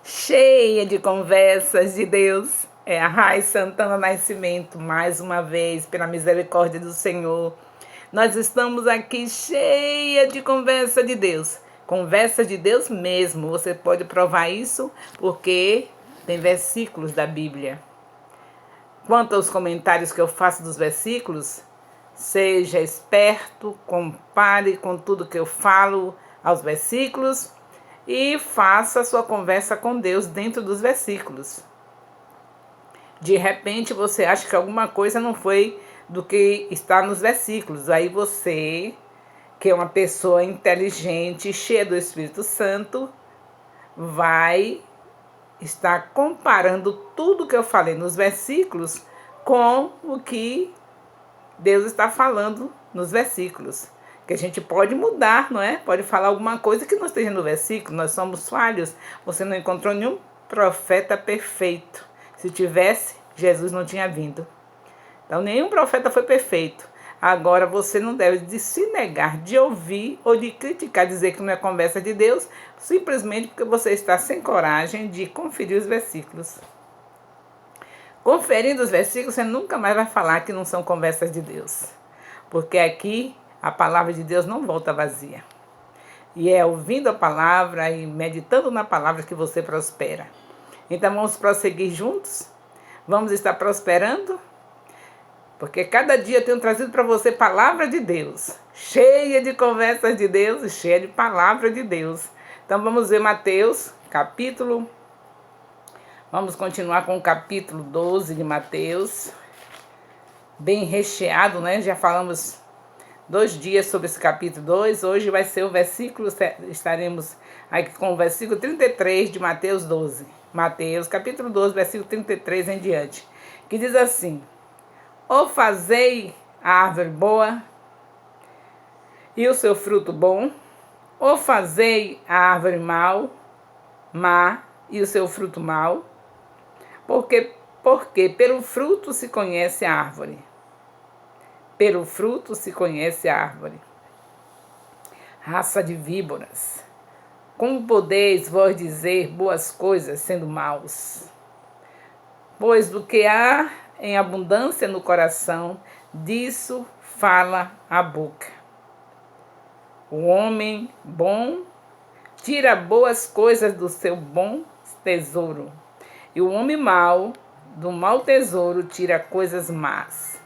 cheia de conversas de Deus. É a Raiz Santana Nascimento, mais uma vez, pela misericórdia do Senhor. Nós estamos aqui cheia de conversa de Deus. Conversa de Deus mesmo. Você pode provar isso porque tem versículos da Bíblia. Quanto aos comentários que eu faço dos versículos, seja esperto, compare com tudo que eu falo aos versículos e faça a sua conversa com Deus dentro dos versículos. De repente você acha que alguma coisa não foi do que está nos versículos. Aí você, que é uma pessoa inteligente, cheia do Espírito Santo, vai estar comparando tudo que eu falei nos versículos com o que Deus está falando nos versículos. Que a gente pode mudar, não é? Pode falar alguma coisa que não esteja no versículo. Nós somos falhos. Você não encontrou nenhum profeta perfeito. Se tivesse, Jesus não tinha vindo. Então, nenhum profeta foi perfeito. Agora, você não deve se negar de ouvir ou de criticar, dizer que não é conversa de Deus, simplesmente porque você está sem coragem de conferir os versículos. Conferindo os versículos, você nunca mais vai falar que não são conversas de Deus. Porque aqui a palavra de Deus não volta vazia. E é ouvindo a palavra e meditando na palavra que você prospera. Então vamos prosseguir juntos? Vamos estar prosperando? Porque cada dia eu tenho trazido para você palavra de Deus. Cheia de conversas de Deus e cheia de palavra de Deus. Então vamos ver Mateus, capítulo. Vamos continuar com o capítulo 12 de Mateus. Bem recheado, né? Já falamos 2 dias sobre esse capítulo 2. Hoje vai ser o versículo, estaremos aqui com o versículo 33 de Mateus 12. Mateus, capítulo 12, versículo 33 em diante. Que diz assim: ou fazei a árvore boa e o seu fruto bom, ou fazei a árvore má e o seu fruto mau, porque pelo fruto se conhece a árvore. Pelo fruto se conhece a árvore. Raça de víboras, como podeis vós dizer boas coisas sendo maus? Pois do que há em abundância no coração, disso fala a boca. O homem bom tira boas coisas do seu bom tesouro, e o homem mau, do mau tesouro, tira coisas más.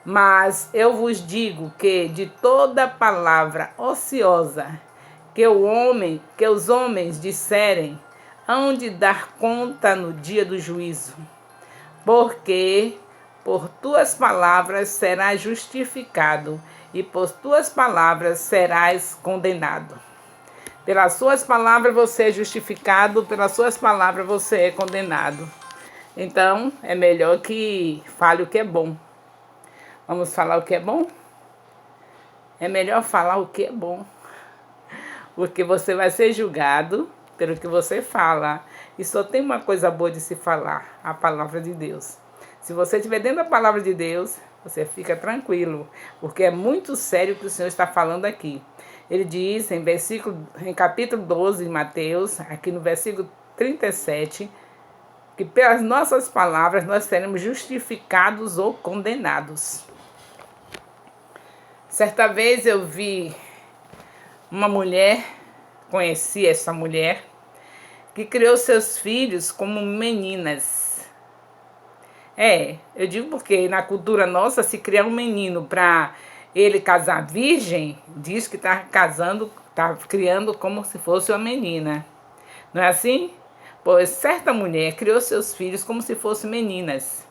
Mas eu vos digo que de toda palavra ociosa que os homens disserem, hão de dar conta no dia do juízo. Porque por tuas palavras serás justificado, e por tuas palavras serás condenado. Pelas suas palavras você é justificado, pelas suas palavras você é condenado. Então, é melhor que fale o que é bom. Vamos falar o que é bom? É melhor falar o que é bom. Porque você vai ser julgado pelo que você fala. E só tem uma coisa boa de se falar, a palavra de Deus. Se você estiver dentro da palavra de Deus, você fica tranquilo, porque é muito sério o que o Senhor está falando aqui. Ele diz em capítulo 12 de Mateus, aqui no versículo 37, que pelas nossas palavras nós seremos justificados ou condenados. Certa vez eu vi uma mulher, conheci essa mulher, que criou seus filhos como meninas. Eu digo porque na cultura nossa, se criar um menino para ele casar virgem, diz que está criando como se fosse uma menina. Não é assim? Pois certa mulher criou seus filhos como se fossem meninas,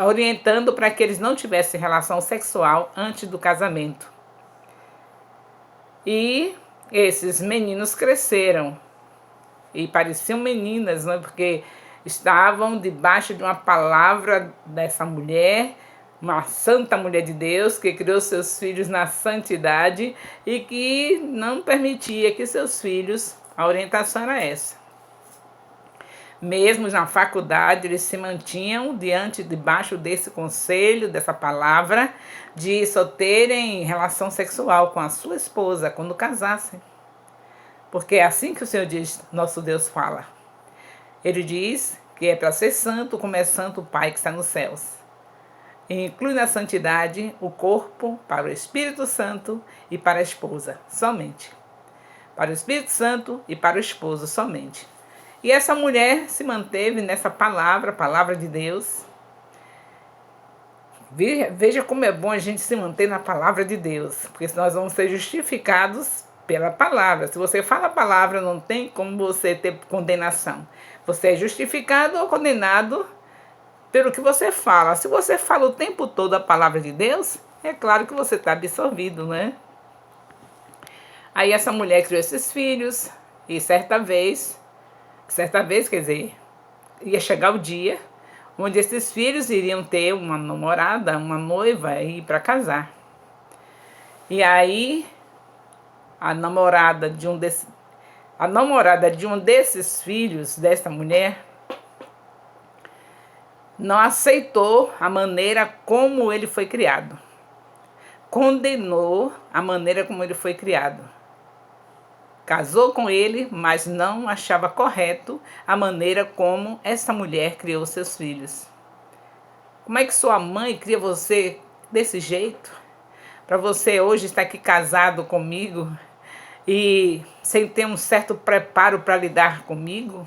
orientando para que eles não tivessem relação sexual antes do casamento. E esses meninos cresceram e pareciam meninas, né? Porque estavam debaixo de uma palavra dessa mulher, uma santa mulher de Deus, que criou seus filhos na santidade e que não permitia que seus filhos, a orientação era essa. Mesmo na faculdade, eles se mantinham debaixo desse conselho, dessa palavra, de só terem relação sexual com a sua esposa quando casassem. Porque é assim que o Senhor diz, nosso Deus fala. Ele diz que é para ser santo como é santo o Pai que está nos céus. E inclui na santidade o corpo para o Espírito Santo e para a esposa, somente. Para o Espírito Santo e para o esposo, somente. E essa mulher se manteve nessa palavra, a palavra de Deus. Veja como é bom a gente se manter na palavra de Deus, porque nós vamos ser justificados pela palavra. Se você fala a palavra, não tem como você ter condenação. Você é justificado ou condenado pelo que você fala. Se você fala o tempo todo a palavra de Deus, é claro que você está absorvido, né? Aí essa mulher criou esses filhos e certa vez, quer dizer, ia chegar o dia onde esses filhos iriam ter uma namorada, uma noiva e ir para casar. E aí a namorada de um desses filhos dessa mulher não aceitou a maneira como ele foi criado. Condenou a maneira como ele foi criado. Casou com ele, mas não achava correto a maneira como essa mulher criou seus filhos. Como é que sua mãe cria você desse jeito? Para você hoje estar aqui casado comigo e sem ter um certo preparo para lidar comigo?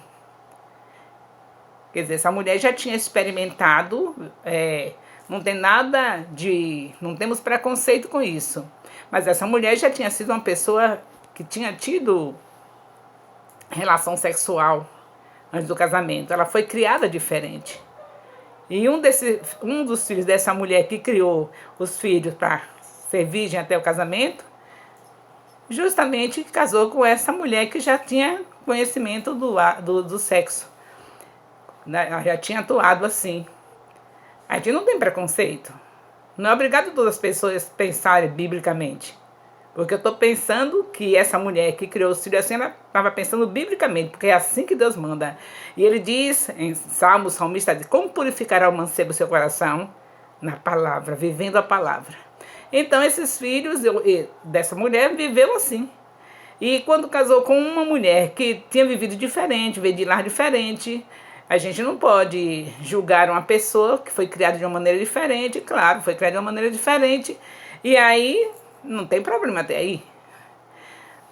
Quer dizer, essa mulher já tinha experimentado, não tem nada de... não temos preconceito com isso. Mas essa mulher já tinha sido uma pessoa que tinha tido relação sexual antes do casamento. Ela foi criada diferente. E um dos filhos dessa mulher que criou os filhos para ser virgem até o casamento, justamente casou com essa mulher que já tinha conhecimento do sexo. Ela já tinha atuado assim. A gente não tem preconceito. Não é obrigado todas as pessoas pensarem biblicamente. Porque eu estou pensando que essa mulher que criou os filhos assim, ela estava pensando biblicamente, porque é assim que Deus manda. E ele diz, em Salmos, o salmista diz, como purificará o mancebo seu coração? Na palavra, vivendo a palavra. Então esses filhos dessa mulher viveu assim. E quando casou com uma mulher que tinha vivido diferente, veio de lar diferente, a gente não pode julgar uma pessoa que foi criada de uma maneira diferente, claro, foi criada de uma maneira diferente, e aí não tem problema até aí.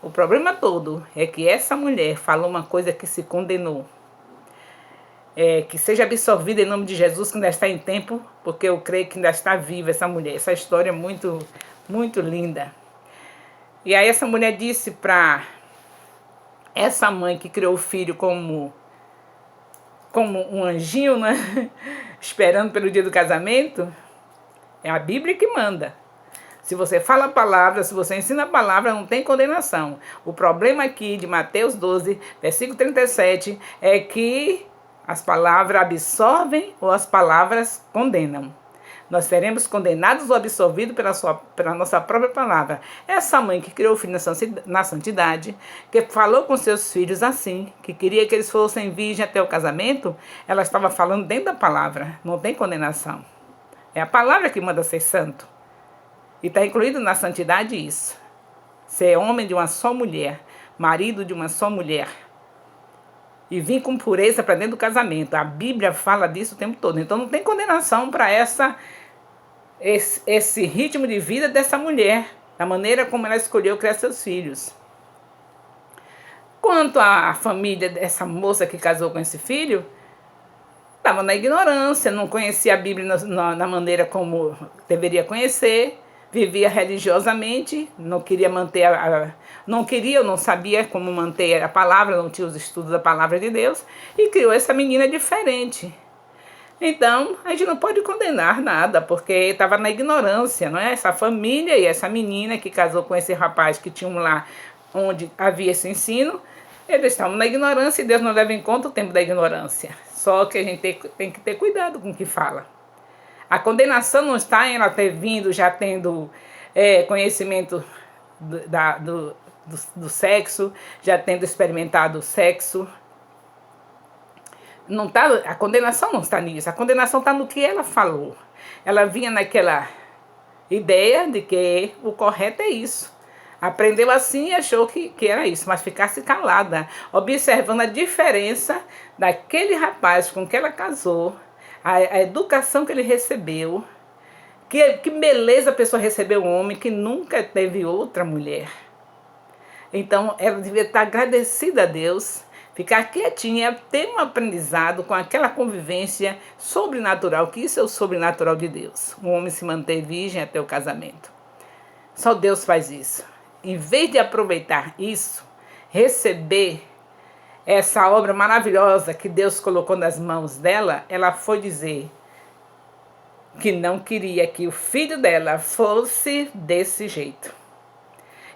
O problema todo é que essa mulher falou uma coisa que se condenou. Que seja absorvida em nome de Jesus, que ainda está em tempo, porque eu creio que ainda está viva essa mulher. Essa história é muito, muito linda. E aí essa mulher disse para essa mãe que criou o filho como um anjinho, né? Esperando pelo dia do casamento, é a Bíblia que manda. Se você fala a palavra, se você ensina a palavra, não tem condenação. O problema aqui de Mateus 12, versículo 37, é que as palavras absorvem ou as palavras condenam. Nós seremos condenados ou absorvidos pela nossa própria palavra. Essa mãe que criou o filho na santidade, que falou com seus filhos assim, que queria que eles fossem virgem até o casamento, ela estava falando dentro da palavra. Não tem condenação. É a palavra que manda ser santo. E está incluído na santidade isso. Ser homem de uma só mulher, marido de uma só mulher. E vir com pureza para dentro do casamento. A Bíblia fala disso o tempo todo. Então não tem condenação para esse ritmo de vida dessa mulher, da maneira como ela escolheu criar seus filhos. Quanto à família dessa moça que casou com esse filho, estava na ignorância, não conhecia a Bíblia na maneira como deveria conhecer, vivia religiosamente, não queria manter não sabia como manter a palavra, não tinha os estudos da palavra de Deus, e criou essa menina diferente. Então, a gente não pode condenar nada, porque estava na ignorância, não é? Essa família e essa menina que casou com esse rapaz que tinha um lar onde havia esse ensino, eles estavam na ignorância e Deus não leva em conta o tempo da ignorância. Só que a gente tem que ter cuidado com o que fala. A condenação não está em ela ter vindo já tendo conhecimento do sexo, já tendo experimentado o sexo. Não tá, a condenação não está nisso, a condenação está no que ela falou. Ela vinha naquela ideia de que o correto é isso. Aprendeu assim e achou que era isso, mas ficasse calada, observando a diferença daquele rapaz com que ela casou, a educação que ele recebeu, que beleza a pessoa recebeu um homem que nunca teve outra mulher. Então, ela devia estar agradecida a Deus, ficar quietinha, ter um aprendizado com aquela convivência sobrenatural, que isso é o sobrenatural de Deus. Um homem se manter virgem até o casamento. Só Deus faz isso. Em vez de aproveitar isso, receber essa obra maravilhosa que Deus colocou nas mãos dela, ela foi dizer que não queria que o filho dela fosse desse jeito.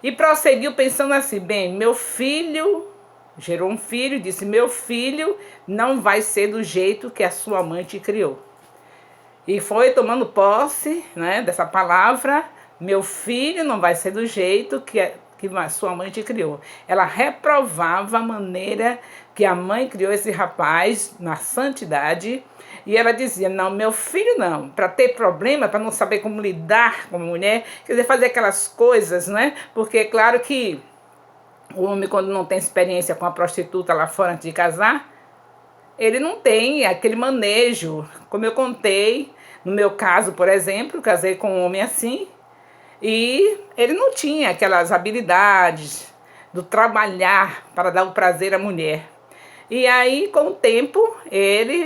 E prosseguiu pensando assim, bem, meu filho, gerou um filho e disse, meu filho não vai ser do jeito que a sua mãe te criou. E foi tomando posse, né, dessa palavra, meu filho não vai ser do jeito que a sua mãe te criou. Ela reprovava a maneira que a mãe criou esse rapaz na santidade. E ela dizia, não, meu filho não, para ter problema, para não saber como lidar com a mulher, quer dizer, fazer aquelas coisas, né? Porque é claro que o homem, quando não tem experiência com a prostituta lá fora antes de casar, ele não tem aquele manejo. Como eu contei, no meu caso, por exemplo, casei com um homem assim, e ele não tinha aquelas habilidades do trabalhar para dar o prazer à mulher. E aí, com o tempo,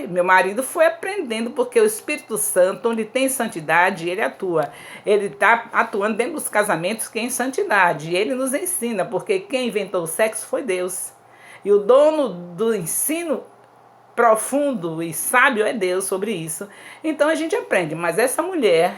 meu marido, foi aprendendo, porque o Espírito Santo, onde tem santidade, ele atua. Ele está atuando dentro dos casamentos que é em santidade. E ele nos ensina, porque quem inventou o sexo foi Deus. E o dono do ensino profundo e sábio é Deus sobre isso. Então a gente aprende. Mas essa mulher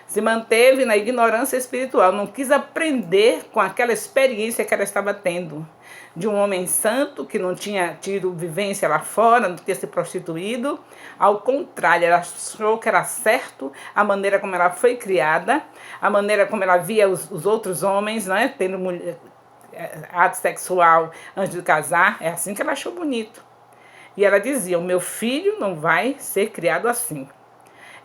se manteve na ignorância espiritual, não quis aprender com aquela experiência que ela estava tendo de um homem santo que não tinha tido vivência lá fora, não tinha se prostituído. Ao contrário, ela achou que era certo a maneira como ela foi criada, a maneira como ela via os outros homens, né, tendo ato sexual antes de casar. É assim que ela achou bonito. E ela dizia, o meu filho não vai ser criado assim.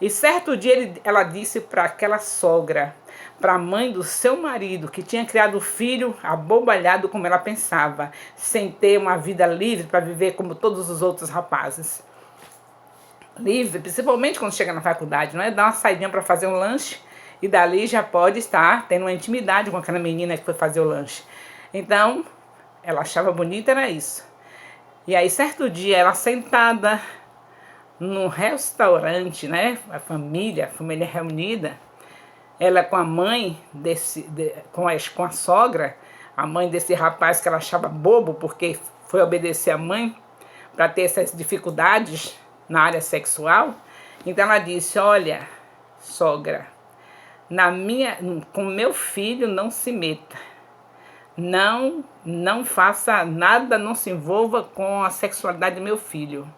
E certo dia ela disse para aquela sogra, para a mãe do seu marido, que tinha criado o filho abobalhado como ela pensava, sem ter uma vida livre para viver como todos os outros rapazes. Livre, principalmente quando chega na faculdade, não é? Dá uma saidinha para fazer um lanche e dali já pode estar tendo uma intimidade com aquela menina que foi fazer o lanche. Então, ela achava bonita, era isso. E aí, certo dia, ela sentada num restaurante, né? A família reunida, ela com a mãe com a sogra, a mãe desse rapaz que ela achava bobo porque foi obedecer a mãe para ter essas dificuldades na área sexual. Então ela disse, olha, sogra, com meu filho não se meta. Não faça nada, não se envolva com a sexualidade do meu filho.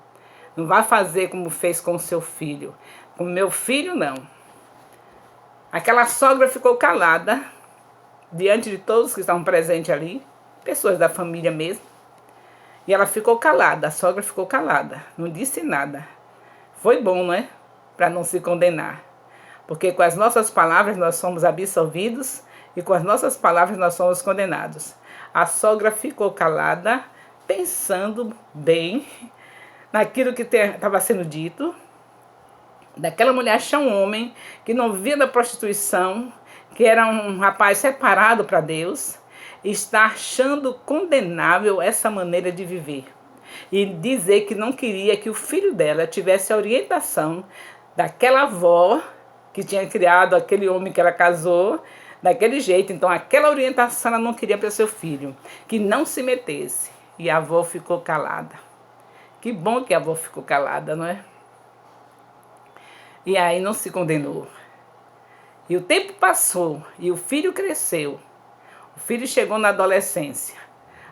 Não vai fazer como fez com o seu filho. Com meu filho, não. Aquela sogra ficou calada, diante de todos que estavam presentes ali, pessoas da família mesmo. E ela ficou calada, a sogra ficou calada, não disse nada. Foi bom, não é? Para não se condenar. Porque com as nossas palavras nós somos absolvidos e com as nossas palavras nós somos condenados. A sogra ficou calada, pensando bem naquilo que estava sendo dito, daquela mulher achar um homem que não via da prostituição, que era um rapaz separado para Deus, e está achando condenável essa maneira de viver. E dizer que não queria que o filho dela tivesse a orientação daquela avó que tinha criado aquele homem que ela casou, daquele jeito. Então aquela orientação ela não queria para seu filho, que não se metesse. E a avó ficou calada. Que bom que a avó ficou calada, não é? E aí não se condenou. E o tempo passou e o filho cresceu. O filho chegou na adolescência.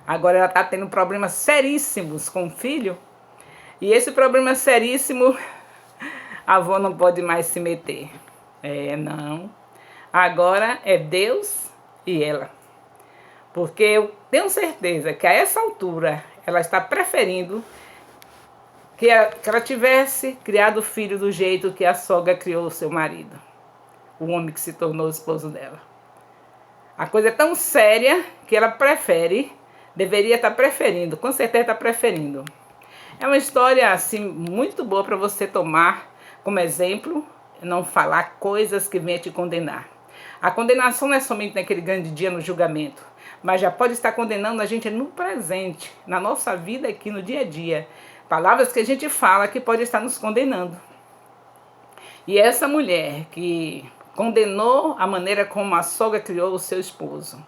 Agora ela está tendo problemas seríssimos com o filho. E esse problema seríssimo, a avó não pode mais se meter. Não. Agora é Deus e ela. Porque eu tenho certeza que a essa altura ela está preferindo que ela tivesse criado o filho do jeito que a sogra criou o seu marido, o homem que se tornou o esposo dela. A coisa é tão séria que ela deveria estar preferindo, com certeza está preferindo. É uma história assim muito boa para você tomar como exemplo, não falar coisas que venham te condenar. A condenação não é somente naquele grande dia no julgamento, mas já pode estar condenando a gente no presente, na nossa vida aqui no dia a dia. Palavras que a gente fala que pode estar nos condenando. E essa mulher que condenou a maneira como a sogra criou o seu esposo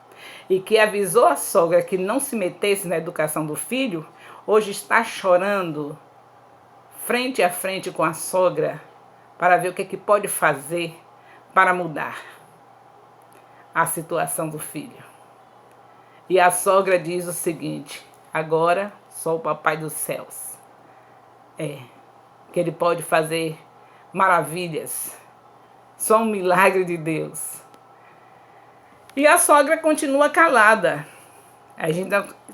e que avisou a sogra que não se metesse na educação do filho, hoje está chorando frente a frente com a sogra para ver o que pode fazer para mudar a situação do filho. E a sogra diz o seguinte: agora sou o papai dos céus. Que ele pode fazer maravilhas. Só um milagre de Deus. E a sogra continua calada. A gente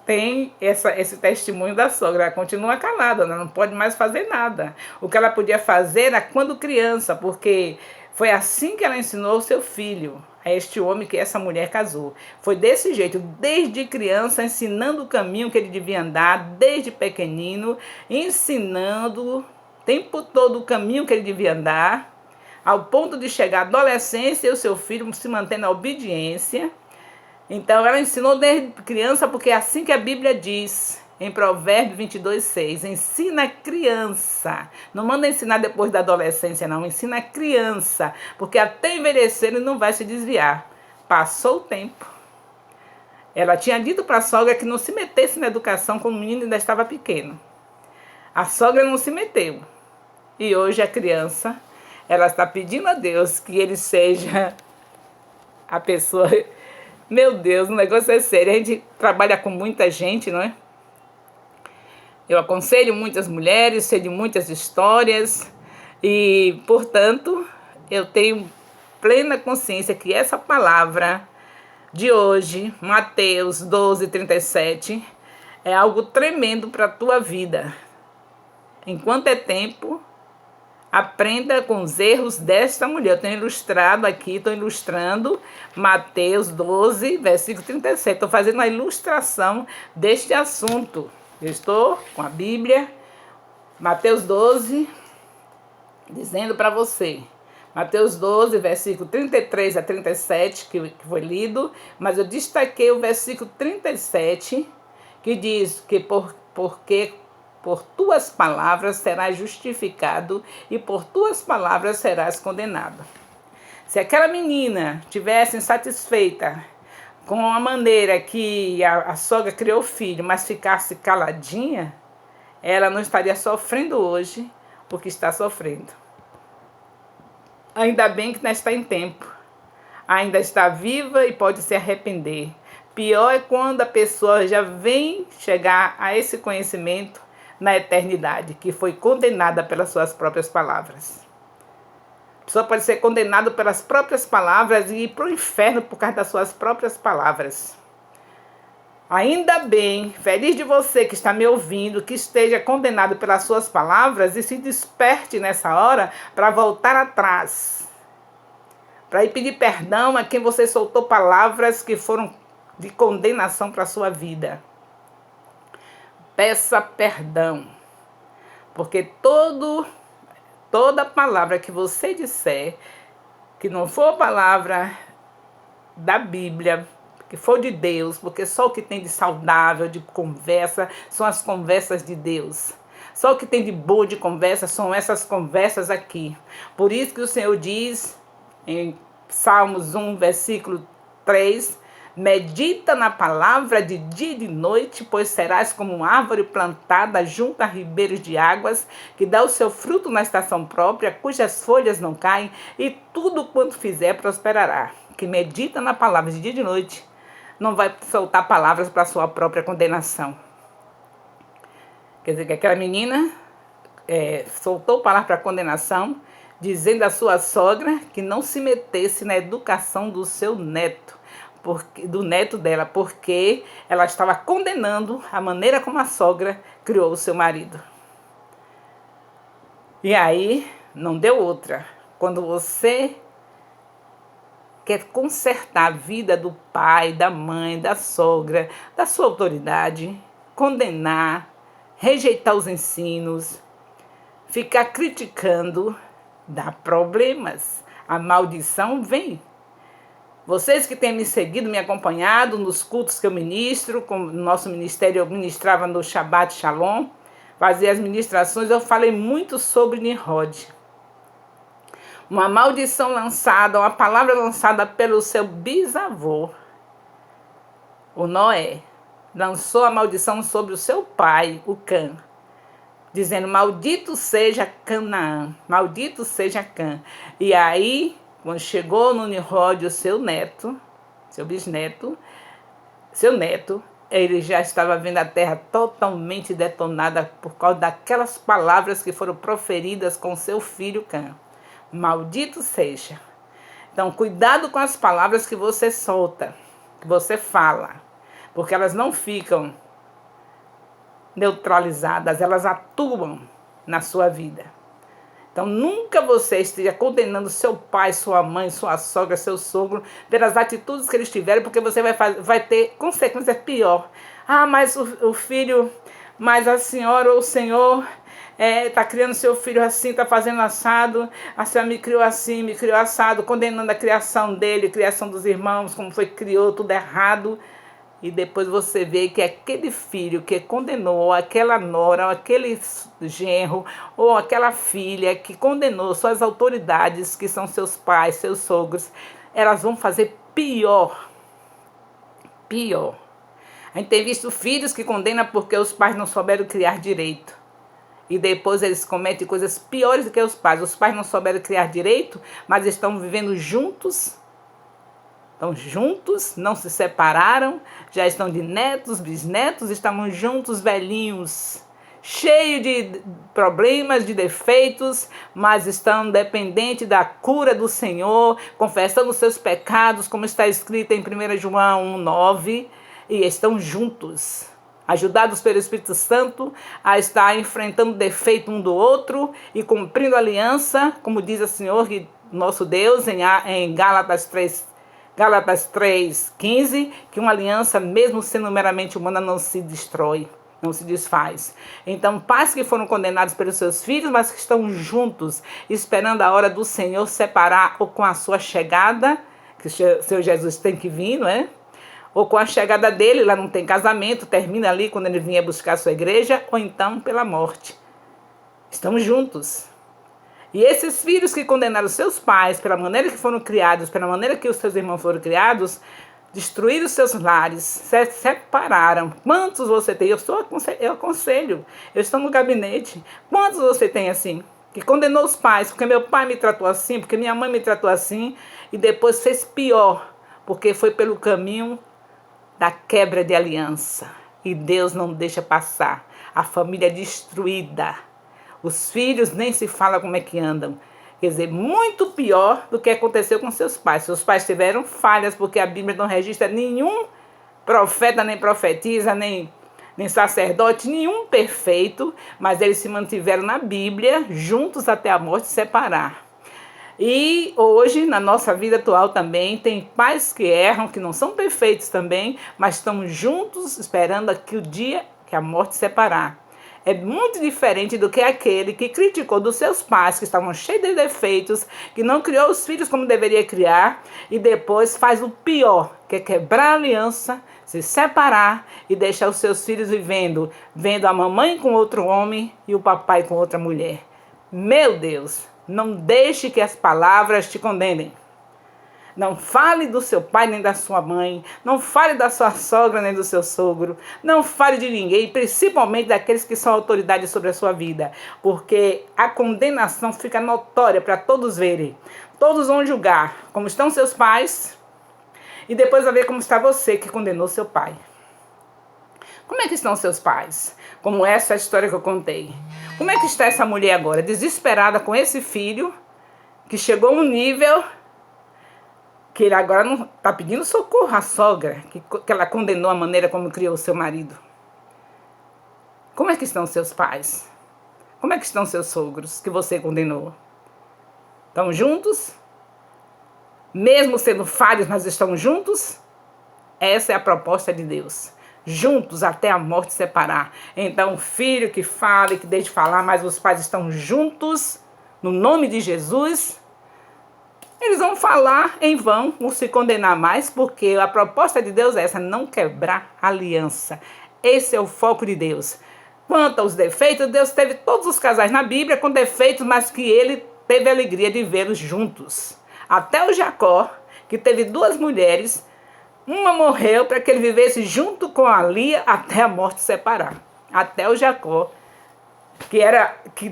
tem esse testemunho da sogra. Ela continua calada, ela não pode mais fazer nada. O que ela podia fazer era quando criança, porque foi assim que ela ensinou o seu filho, a este homem que essa mulher casou. Foi desse jeito, desde criança, ensinando o caminho que ele devia andar, desde pequenino, ensinando o tempo todo o caminho que ele devia andar, ao ponto de chegar à adolescência e o seu filho se manter na obediência. Então ela ensinou desde criança, porque é assim que a Bíblia diz, em Provérbios 22:6, ensina a criança. Não manda ensinar depois da adolescência, não. Ensina a criança, porque até envelhecer ele não vai se desviar. Passou o tempo. Ela tinha dito para a sogra que não se metesse na educação quando o menino ainda estava pequeno. A sogra não se meteu. E hoje a criança, ela está pedindo a Deus que ele seja a pessoa... Meu Deus, o negócio é sério. A gente trabalha com muita gente, não é? Eu aconselho muitas mulheres, sei de muitas histórias e, portanto, eu tenho plena consciência que essa palavra de hoje, Mateus 12:37, é algo tremendo para a tua vida. Enquanto é tempo, aprenda com os erros desta mulher. Eu tenho ilustrado aqui, estou ilustrando Mateus 12, versículo 37. Estou fazendo a ilustração deste assunto. Eu estou com a Bíblia, Mateus 12, dizendo para você. Mateus 12, versículo 33 a 37, que foi lido, mas eu destaquei o versículo 37, que diz que porque por tuas palavras serás justificado e por tuas palavras serás condenado. Se aquela menina tivesse insatisfeita com a maneira que a sogra criou o filho, mas ficasse caladinha, ela não estaria sofrendo hoje o que está sofrendo. Ainda bem que ainda está em tempo. Ainda está viva e pode se arrepender. Pior é quando a pessoa já vem chegar a esse conhecimento na eternidade, que foi condenada pelas suas próprias palavras. A pessoa pode ser condenada pelas próprias palavras e ir para o inferno por causa das suas próprias palavras. Ainda bem, feliz de você que está me ouvindo, que esteja condenado pelas suas palavras e se desperte nessa hora para voltar atrás. Para ir pedir perdão a quem você soltou palavras que foram de condenação para a sua vida. Peça perdão, porque toda palavra que você disser, que não for palavra da Bíblia, que for de Deus, porque só o que tem de saudável, de conversa, são as conversas de Deus. Só o que tem de boa de conversa são essas conversas aqui. Por isso que o Senhor diz em Salmos 1, versículo 3, medita na palavra de dia e de noite, pois serás como uma árvore plantada junto a ribeiros de águas, que dá o seu fruto na estação própria, cujas folhas não caem, e tudo quanto fizer prosperará. Que medita na palavra de dia e de noite, não vai soltar palavras para a sua própria condenação. Quer dizer que aquela menina soltou palavras para condenação, dizendo à sua sogra que não se metesse na educação do seu neto, do neto dela, porque ela estava condenando a maneira como a sogra criou o seu marido. E aí, não deu outra. Quando você quer consertar a vida do pai, da mãe, da sogra, da sua autoridade, condenar, rejeitar os ensinos, ficar criticando, dá problemas. A maldição vem. Vocês que têm me seguido, me acompanhado nos cultos que eu ministro, como no nosso ministério eu ministrava no Shabbat Shalom, fazia as ministrações, eu falei muito sobre Nimrod. Uma maldição lançada, uma palavra lançada pelo seu bisavô, o Noé, lançou a maldição sobre o seu pai, o Cã, dizendo: maldito seja Canaã, maldito seja Cã. E aí, quando chegou no Nimrod, o seu neto, seu bisneto, seu neto, ele já estava vendo a terra totalmente detonada por causa daquelas palavras que foram proferidas com seu filho Cã. Maldito seja. Então, cuidado com as palavras que você solta, que você fala, porque elas não ficam neutralizadas, elas atuam na sua vida. Então, nunca você esteja condenando seu pai, sua mãe, sua sogra, seu sogro, pelas atitudes que eles tiveram, porque você vai ter consequências pior. Ah, mas o filho, mas a senhora ou o senhor está criando seu filho assim, está fazendo assado, a senhora me criou assim, me criou assado, condenando a criação dele, a criação dos irmãos, como foi que criou, tudo errado. E depois você vê que aquele filho que condenou, ou aquela nora, ou aquele genro, ou aquela filha que condenou suas autoridades, que são seus pais, seus sogros, elas vão fazer pior. Pior. A gente tem visto filhos que condenam porque os pais não souberam criar direito. E depois eles cometem coisas piores do que os pais. Os pais não souberam criar direito, mas estão vivendo juntos. Estão juntos, não se separaram, já estão de netos, bisnetos, estamos juntos, velhinhos, cheios de problemas, de defeitos, mas estão dependentes da cura do Senhor, confessando seus pecados, como está escrito em 1 João 1,9, e estão juntos, ajudados pelo Espírito Santo a estar enfrentando o defeito um do outro e cumprindo a aliança, como diz o Senhor, nosso Deus, em Gálatas 3,15, que uma aliança, mesmo sendo meramente humana, não se destrói, não se desfaz. Então, pais que foram condenados pelos seus filhos, mas que estão juntos, esperando a hora do Senhor separar, ou com a sua chegada, que o Senhor Jesus tem que vir, não é? Ou com a chegada dele, lá não tem casamento, termina ali quando ele vier buscar a sua igreja, ou então pela morte. Estamos juntos. E esses filhos que condenaram seus pais pela maneira que foram criados, pela maneira que os seus irmãos foram criados, destruíram os seus lares, se separaram. Quantos você tem? Eu aconselho, eu estou no gabinete. Quantos você tem assim? Que condenou os pais, porque meu pai me tratou assim, porque minha mãe me tratou assim, e depois fez pior, porque foi pelo caminho da quebra de aliança. E Deus não deixa passar. A família é destruída. Os filhos nem se fala como é que andam. Quer dizer, muito pior do que aconteceu com seus pais. Seus pais tiveram falhas, porque a Bíblia não registra nenhum profeta, nem profetisa, nem sacerdote, nenhum perfeito, mas eles se mantiveram na Bíblia, juntos até a morte separar. E hoje, na nossa vida atual também, tem pais que erram, que não são perfeitos também, mas estão juntos esperando aqui o dia que a morte separar. É muito diferente do que aquele que criticou dos seus pais, que estavam cheios de defeitos, que não criou os filhos como deveria criar, e depois faz o pior, que é quebrar a aliança, se separar e deixar os seus filhos vendo a mamãe com outro homem e o papai com outra mulher. Meu Deus, não deixe que as palavras te condenem. Não fale do seu pai nem da sua mãe, não fale da sua sogra nem do seu sogro, não fale de ninguém, principalmente daqueles que são autoridades sobre a sua vida, porque a condenação fica notória para todos verem. Todos vão julgar como estão seus pais e depois vai ver como está você que condenou seu pai. Como é que estão seus pais? Como essa história que eu contei. Como é que está essa mulher agora, desesperada com esse filho, que chegou a um nível que ele agora não está pedindo socorro à sogra, que ela condenou a maneira como criou o seu marido. Como é que estão seus pais? Como é que estão seus sogros que você condenou? Estão juntos? Mesmo sendo falhos, mas estão juntos? Essa é a proposta de Deus. Juntos até a morte separar. Então, o filho que fala e que deixe de falar, mas os pais estão juntos, no nome de Jesus, eles vão falar em vão, vão se condenar mais, porque a proposta de Deus é essa, não quebrar aliança. Esse é o foco de Deus. Quanto aos defeitos, Deus teve todos os casais na Bíblia com defeitos, mas que ele teve a alegria de vê-los juntos. Até o Jacó, que teve 2 mulheres, uma morreu para que ele vivesse junto com a Lia até a morte separar. Até o Jacó, que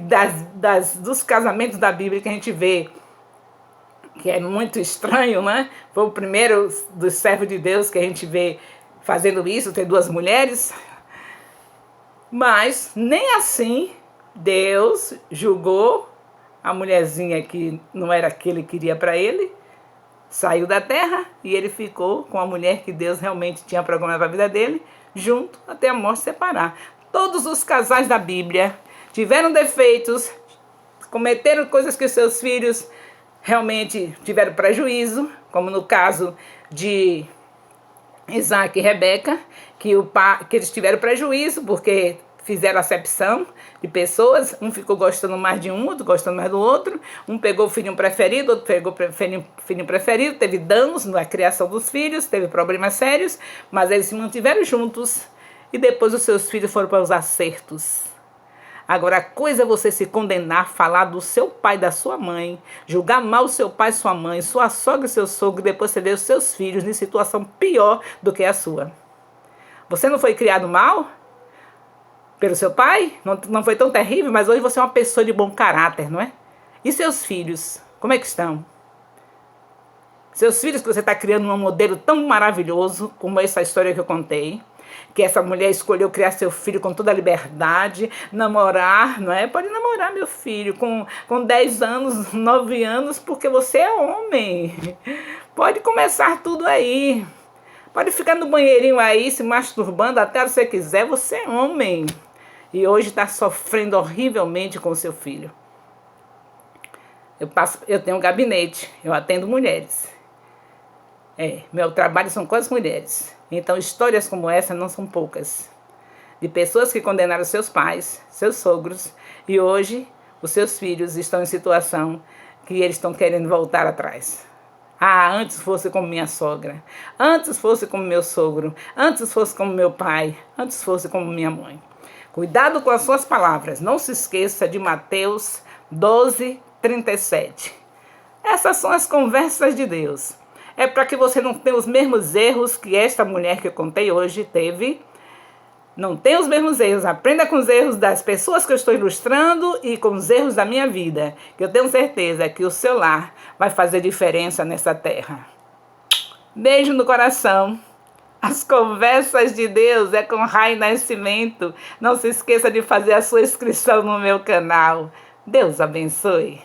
dos casamentos da Bíblia que a gente vê, que é muito estranho, né? Foi o primeiro dos servos de Deus que a gente vê fazendo isso, ter 2 mulheres. Mas nem assim Deus julgou a mulherzinha que não era que ele queria para ele, saiu da terra e ele ficou com a mulher que Deus realmente tinha programado para a vida dele, junto até a morte separar. Todos os casais da Bíblia tiveram defeitos, cometeram coisas que os seus filhos realmente tiveram prejuízo, como no caso de Isaac e Rebeca, que eles tiveram prejuízo porque fizeram acepção de pessoas, um ficou gostando mais de um, outro gostando mais do outro, um pegou o filho preferido, outro pegou o filho preferido, teve danos na criação dos filhos, teve problemas sérios, mas eles se mantiveram juntos e depois os seus filhos foram para os acertos. Agora, a coisa é você se condenar, falar do seu pai, da sua mãe, julgar mal o seu pai, sua mãe, sua sogra e seu sogro, e depois você vê os seus filhos em situação pior do que a sua. Você não foi criado mal pelo seu pai? Não foi tão terrível, mas hoje você é uma pessoa de bom caráter, não é? E seus filhos, como é que estão? Seus filhos que você está criando um modelo tão maravilhoso, como essa história que eu contei, que essa mulher escolheu criar seu filho com toda a liberdade, namorar, não é? Pode namorar, meu filho, com 10 anos, 9 anos, porque você é homem. Pode começar tudo aí. Pode ficar no banheirinho aí, se masturbando até você quiser, você é homem. E hoje está sofrendo horrivelmente com o seu filho. Eu tenho um gabinete, eu atendo mulheres. Meu trabalho são com as mulheres. Então, histórias como essa não são poucas. De pessoas que condenaram seus pais, seus sogros, e hoje os seus filhos estão em situação que eles estão querendo voltar atrás. Antes fosse como minha sogra, antes fosse como meu sogro, antes fosse como meu pai, antes fosse como minha mãe. Cuidado com as suas palavras. Não se esqueça de Mateus 12:37. Essas são as conversas de Deus. É para que você não tenha os mesmos erros que esta mulher que eu contei hoje teve. Não tenha os mesmos erros. Aprenda com os erros das pessoas que eu estou ilustrando e com os erros da minha vida. Que eu tenho certeza que o seu lar vai fazer diferença nessa terra. Beijo no coração. As conversas de Deus é com Rai Nascimento. Não se esqueça de fazer a sua inscrição no meu canal. Deus abençoe.